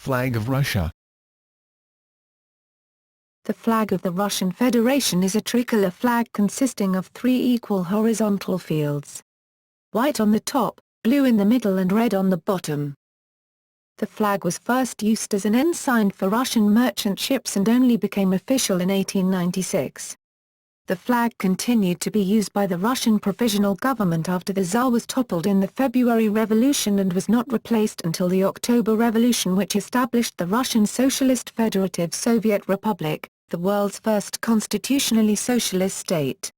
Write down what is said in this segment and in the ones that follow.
flag of Russia? The flag of the Russian Federation is a tricolor flag consisting of three equal horizontal fields. White on the top, blue in the middle and red on the bottom. The flag was first used as an ensign for Russian merchant ships and only became official in 1896. The flag continued to be used by the Russian Provisional Government after the Tsar was toppled in the February Revolution and was not replaced until the October Revolution, which established the Russian Socialist Federative Soviet Republic, the world's first constitutionally socialist state.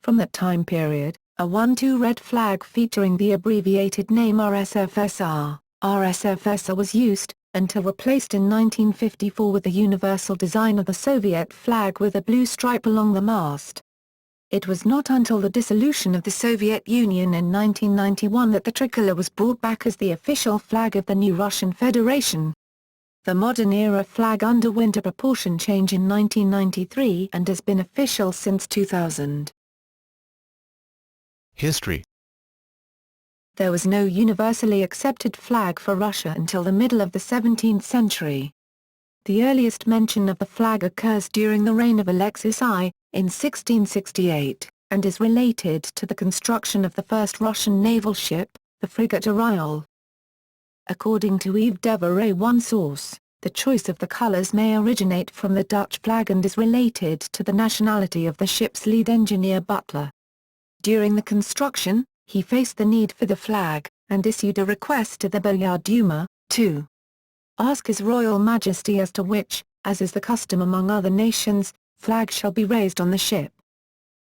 From that time period, a 1-2 red flag featuring the abbreviated name RSFSR was used, until replaced in 1954 with the universal design of the Soviet flag with a blue stripe along the mast. It was not until the dissolution of the Soviet Union in 1991 that the tricolor was brought back as the official flag of the new Russian Federation. The modern-era flag underwent a proportion change in 1993 and has been official since 2000. History. There was no universally accepted flag for Russia until the middle of the 17th century. The earliest mention of the flag occurs during the reign of Alexis I, in 1668, and is related to the construction of the first Russian naval ship, the frigate Oriol. According to Yves Deveray, one source, the choice of the colors may originate from the Dutch flag and is related to the nationality of the ship's lead engineer Butler. During the construction, he faced the need for the flag, and issued a request to the Boyard Duma, to ask His Royal Majesty as to which, as is the custom among other nations, flag shall be raised on the ship.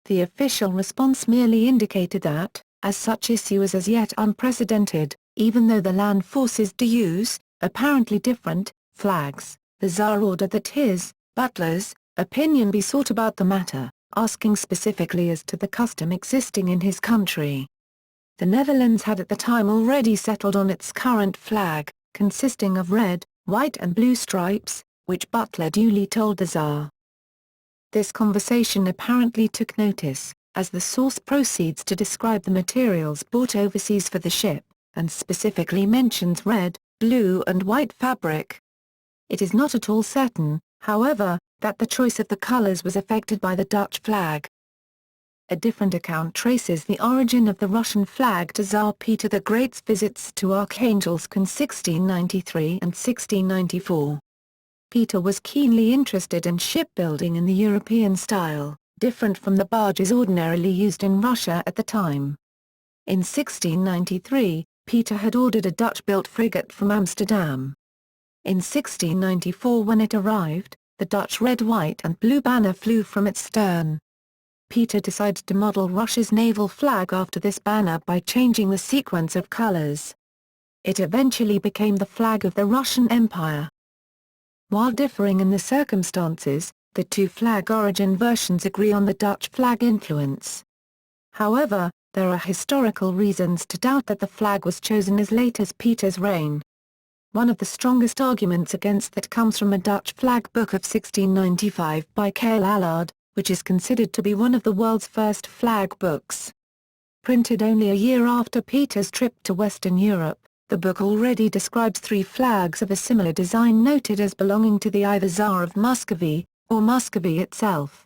The official response merely indicated that, as such issue is as yet unprecedented, even though the land forces do use, apparently different, flags, the Tsar ordered that his, Butler's, opinion be sought about the matter, asking specifically as to the custom existing in his country. The Netherlands had at the time already settled on its current flag, consisting of red, white and blue stripes, which Butler duly told the Tsar. This conversation apparently took notice, as the source proceeds to describe the materials bought overseas for the ship, and specifically mentions red, blue and white fabric. It is not at all certain, however, that the choice of the colors was affected by the Dutch flag. A different account traces the origin of the Russian flag to Tsar Peter the Great's visits to Arkhangelsk in 1693 and 1694. Peter was keenly interested in shipbuilding in the European style, different from the barges ordinarily used in Russia at the time. In 1693, Peter had ordered a Dutch-built frigate from Amsterdam. In 1694, when it arrived, the Dutch red, white and blue banner flew from its stern. Peter decided to model Russia's naval flag after this banner by changing the sequence of colors. It eventually became the flag of the Russian Empire. While differing in the circumstances, the two flag origin versions agree on the Dutch flag influence. However, there are historical reasons to doubt that the flag was chosen as late as Peter's reign. One of the strongest arguments against that comes from a Dutch flag book of 1695 by Karel Allard, which is considered to be one of the world's first flag books. Printed only a year after Peter's trip to Western Europe, the book already describes three flags of a similar design noted as belonging to the either Tsar of Muscovy, or Muscovy itself.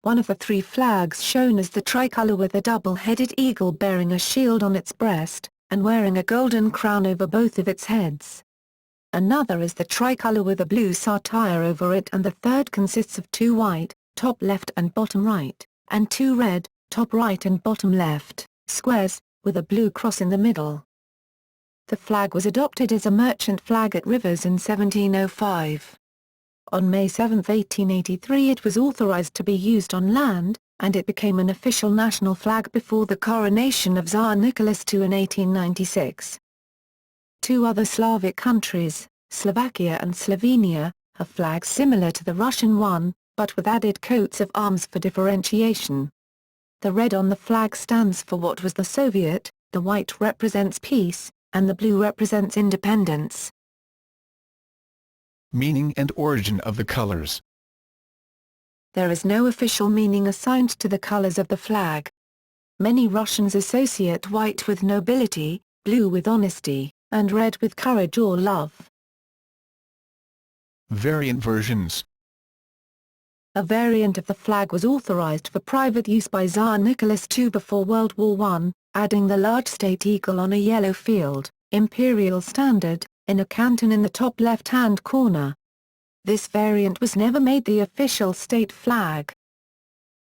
One of the three flags shown is the tricolor with a double-headed eagle bearing a shield on its breast, and wearing a golden crown over both of its heads. Another is the tricolor with a blue satire over it, and the third consists of two white, top left and bottom right, and two red, top right and bottom left, squares, with a blue cross in the middle. The flag was adopted as a merchant flag at Rivers in 1705. On May 7, 1883 it was authorized to be used on land, and it became an official national flag before the coronation of Tsar Nicholas II in 1896. Two other Slavic countries, Slovakia and Slovenia, have flags similar to the Russian one, but with added coats of arms for differentiation. The red on the flag stands for what was the Soviet, the white represents peace, and the blue represents independence. Meaning and origin of the colors. There is no official meaning assigned to the colors of the flag. Many Russians associate white with nobility, blue with honesty, and red with courage or love. Variant versions. A variant of the flag was authorized for private use by Tsar Nicholas II before World War I, adding the large state eagle on a yellow field, imperial standard, in a canton in the top left-hand corner. This variant was never made the official state flag.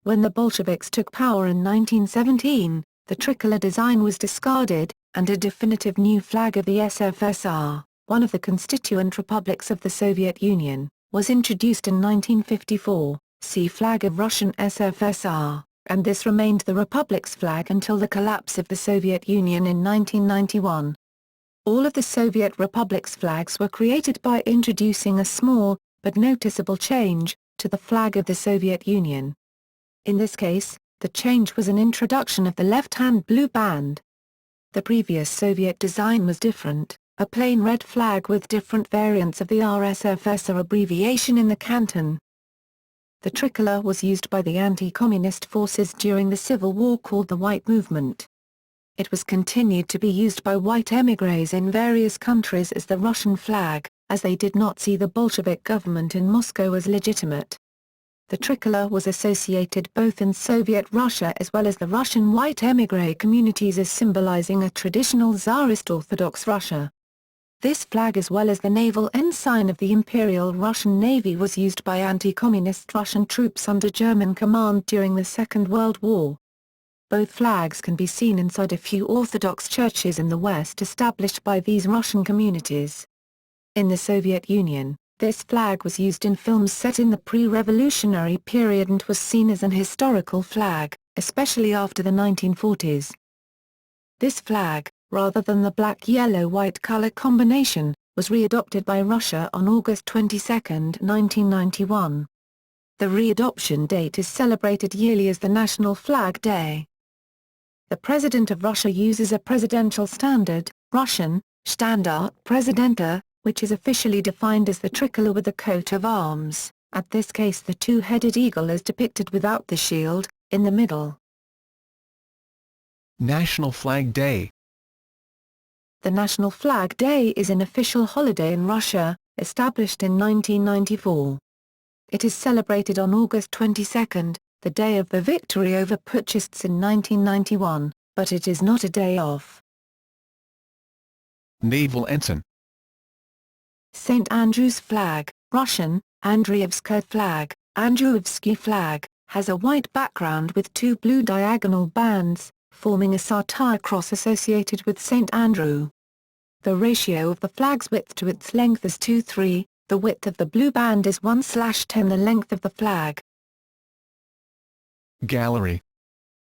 When the Bolsheviks took power in 1917, the tricolor design was discarded, and a definitive new flag of the SFSR, one of the constituent republics of the Soviet Union, was introduced in 1954, see Flag of Russian SFSR, and this remained the republic's flag until the collapse of the Soviet Union in 1991. All of the Soviet republics' flags were created by introducing a small, but noticeable change, to the flag of the Soviet Union. In this case, the change was an introduction of the left-hand blue band. The previous Soviet design was different, a plain red flag with different variants of the RSFSR abbreviation in the canton. The tricolor was used by the anti-communist forces during the Civil War called the White Movement. It was continued to be used by white émigrés in various countries as the Russian flag, as they did not see the Bolshevik government in Moscow as legitimate. The tricolor was associated both in Soviet Russia as well as the Russian white émigré communities as symbolizing a traditional Tsarist Orthodox Russia. This flag as well as the naval ensign of the Imperial Russian Navy was used by anti-communist Russian troops under German command during the Second World War. Both flags can be seen inside a few Orthodox churches in the West established by these Russian communities. In the Soviet Union, this flag was used in films set in the pre-revolutionary period and was seen as an historical flag, especially after the 1940s. This flag, rather than the black-yellow-white color combination, was readopted by Russia on August 22, 1991. The readoption date is celebrated yearly as the National Flag Day. The President of Russia uses a presidential standard, Russian, Standard Prezidenta, which is officially defined as the tricolor with a coat of arms, at this case the two-headed eagle is depicted without the shield, in the middle. National Flag Day. The National Flag Day is an official holiday in Russia, established in 1994. It is celebrated on August 22, the day of the victory over putschists in 1991, but it is not a day off. Naval Ensign. St. Andrew's flag, Russian, Andreevskoye flag, Andreevsky flag, has a white background with two blue diagonal bands, forming a satire cross associated with St. Andrew. The ratio of the flag's width to its length is 2:3, the width of the blue band is 1/10 the length of the flag. Gallery.